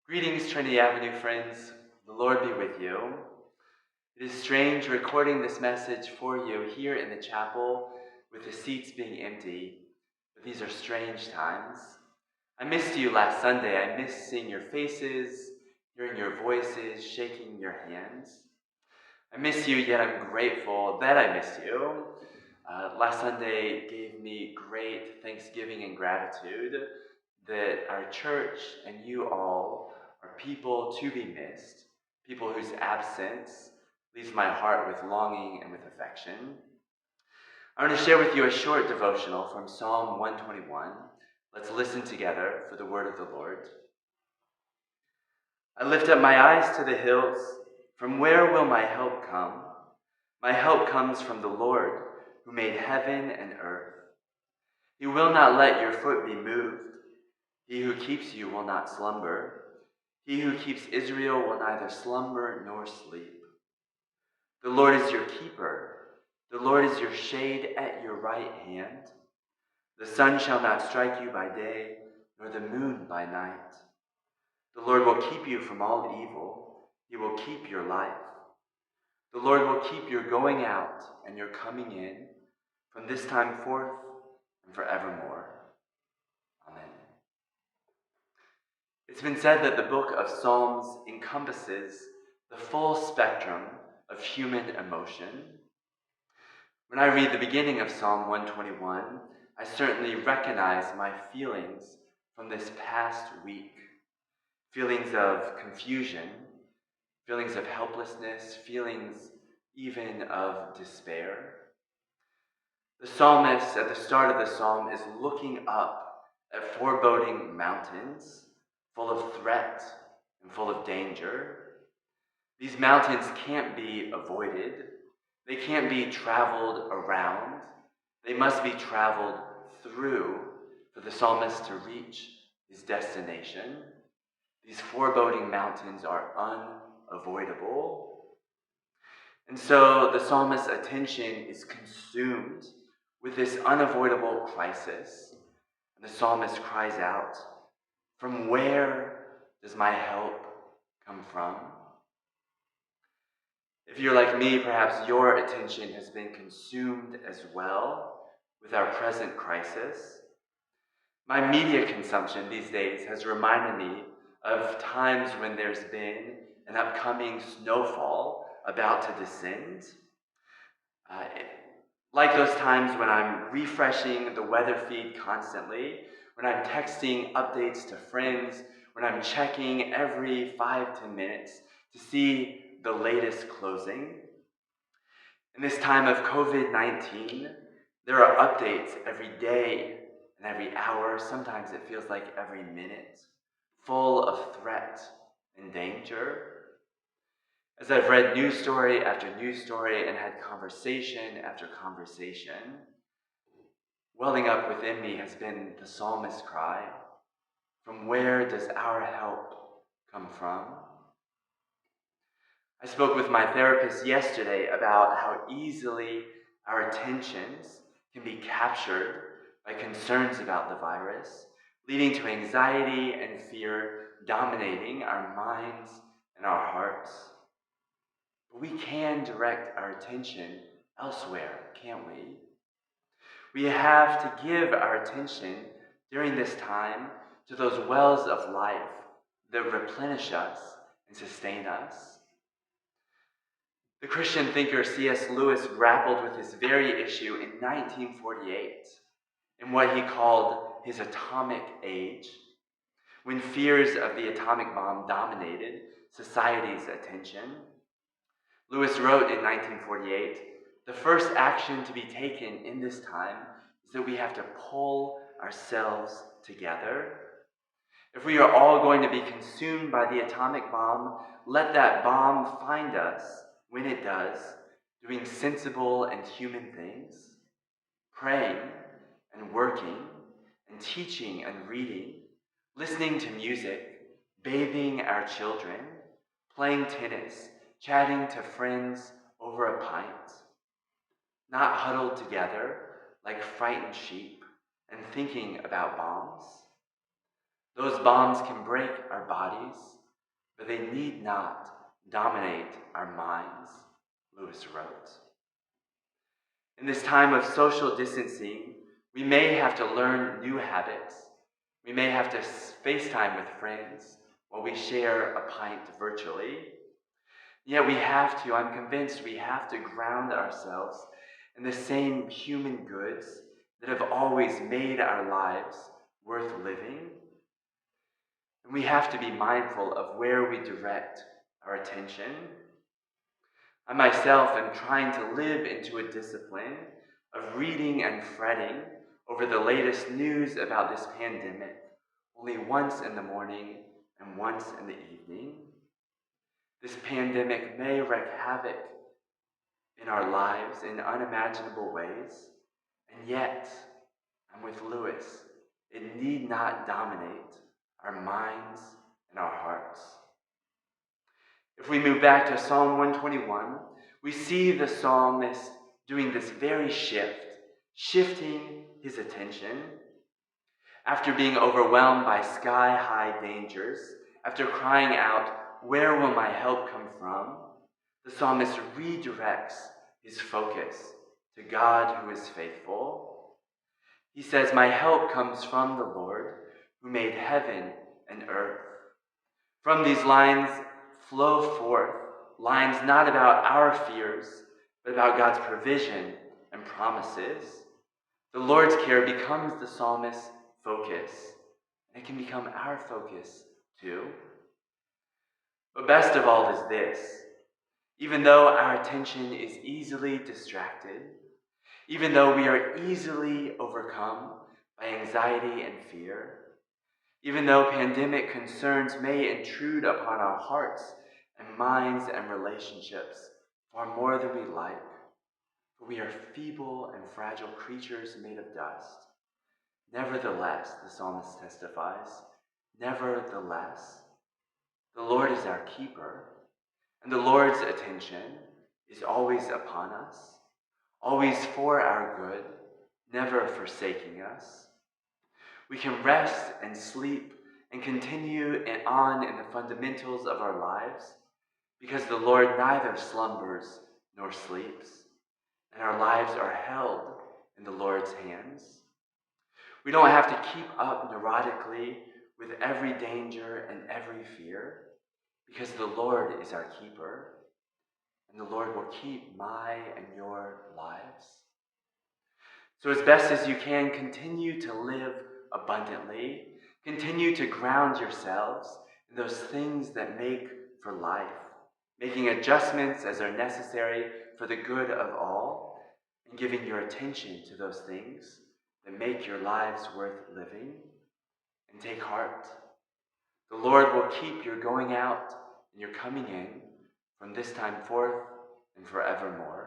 Greetings, Trinity Avenue friends. The Lord be with you. It is strange recording this message for you here in the chapel with the seats being empty, but these are strange times. I missed you last Sunday. I missed seeing your faces, hearing your voices, shaking your hands. I miss you, yet I'm grateful that I miss you. Last Sunday gave me great thanksgiving and gratitude that our church and you all are people to be missed, people whose absence leaves my heart with longing and with affection. I want to share with you a short devotional from Psalm 121. Let's listen together for the word of the Lord. I lift up my eyes to the hills. From where will my help come? My help comes from the Lord, who made heaven and earth. He will not let your foot be moved. He who keeps you will not slumber. He who keeps Israel will neither slumber nor sleep. The Lord is your keeper. The Lord is your shade at your right hand. The sun shall not strike you by day, nor the moon by night. The Lord will keep you from all evil. He will keep your life. The Lord will keep your going out and your coming in from this time forth and forevermore. Amen. It's been said that the book of Psalms encompasses the full spectrum of human emotion. When I read the beginning of Psalm 121, I certainly recognize my feelings from this past week. Feelings of confusion, feelings of helplessness, feelings even of despair. The psalmist at the start of the psalm is looking up at foreboding mountains full of threat and full of danger. These mountains can't be avoided. They can't be traveled around. They must be traveled through for the psalmist to reach his destination. These foreboding mountains are unavoidable. And so the psalmist's attention is consumed with this unavoidable crisis. And the psalmist cries out, "From where does my help come from?" If you're like me, perhaps your attention has been consumed as well with our present crisis. My media consumption these days has reminded me of times when there's been an upcoming snowfall about to descend. Like those times when I'm refreshing the weather feed constantly, when I'm texting updates to friends, when I'm checking every 5-10 minutes to see the latest closing. In this time of COVID-19, there are updates every day and every hour, sometimes it feels like every minute, full of threat and danger. As I've read news story after news story and had conversation after conversation, welling up within me has been the psalmist's cry, "From where does our help come from?" I spoke with my therapist yesterday about how easily our attentions can be captured by concerns about the virus, leading to anxiety and fear dominating our minds and our hearts. But we can direct our attention elsewhere, can't we? We have to give our attention during this time to those wells of life that replenish us and sustain us. The Christian thinker C.S. Lewis grappled with this very issue in 1948 in what he called his atomic age, when fears of the atomic bomb dominated society's attention. Lewis wrote in 1948, "The first action to be taken in this time is that we have to pull ourselves together. If we are all going to be consumed by the atomic bomb, let that bomb find us when it does, doing sensible and human things, praying and working and teaching and reading, listening to music, bathing our children, playing tennis, chatting to friends over a pint, not huddled together like frightened sheep and thinking about bombs. Those bombs can break our bodies, but they need not dominate our minds, Lewis wrote. In this time of social distancing, we may have to learn new habits. We may have to FaceTime with friends while we share a pint virtually. Yet I'm convinced we have to ground ourselves in the same human goods that have always made our lives worth living. And we have to be mindful of where we direct our attention. I myself am trying to live into a discipline of reading and fretting over the latest news about this pandemic only once in the morning and once in the evening. This pandemic may wreak havoc in our lives in unimaginable ways, and yet, I'm with Lewis, it need not dominate our minds and our hearts. If we move back to Psalm 121, we see the psalmist doing this very shift, shifting his attention. After being overwhelmed by sky-high dangers, after crying out, "Where will my help come from?" the psalmist redirects his focus to God who is faithful. He says, "My help comes from the Lord who made heaven and earth." From these lines flow forth lines not about our fears, but about God's provision and promises. The Lord's care becomes the psalmist's focus, and it can become our focus too. But best of all is this: even though our attention is easily distracted, even though we are easily overcome by anxiety and fear, even though pandemic concerns may intrude upon our hearts and minds and relationships far more than we like, for we are feeble and fragile creatures made of dust. Nevertheless, the psalmist testifies, nevertheless, the Lord is our keeper, and the Lord's attention is always upon us, always for our good, never forsaking us. We can rest and sleep and continue on in the fundamentals of our lives because the Lord neither slumbers nor sleeps, and our lives are held in the Lord's hands. We don't have to keep up neurotically with every danger and every fear because the Lord is our keeper, and the Lord will keep my and your lives. So as best as you can, continue to live abundantly. Continue to ground yourselves in those things that make for life, making adjustments as are necessary for the good of all, and giving your attention to those things that make your lives worth living. And take heart. The Lord will keep your going out and your coming in from this time forth and forevermore.